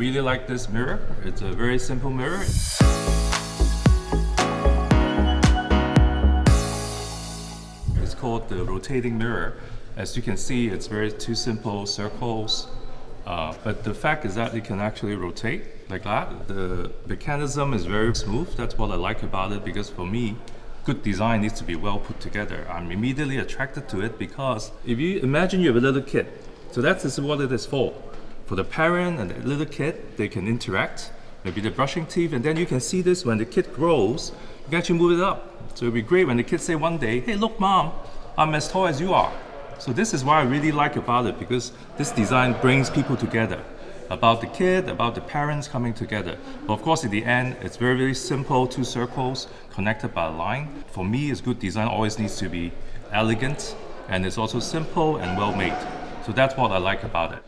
really like this mirror. It's a very simple mirror. It's called the rotating mirror. As you can see, it's two simple circles. But the fact is that it can actually rotate like that. The mechanism is very smooth. That's what I like about it, because for me, good design needs to be well put together. I'm immediately attracted to it because if you imagine you have a little kid, so that is what it is for. For the parent and the little kid, they can interact. Maybe they're brushing teeth, and then you can see this when the kid grows, you can actually move it up. So it'll be great when the kids say one day, hey look mom, I'm as tall as you are. So this is what I really like about it, because this design brings people together. About the kid, about the parents coming together. But of course, in the end, it's very, very simple, two circles connected by a line. For me, it's good design always needs to be elegant, and it's also simple and well made. So that's what I like about it.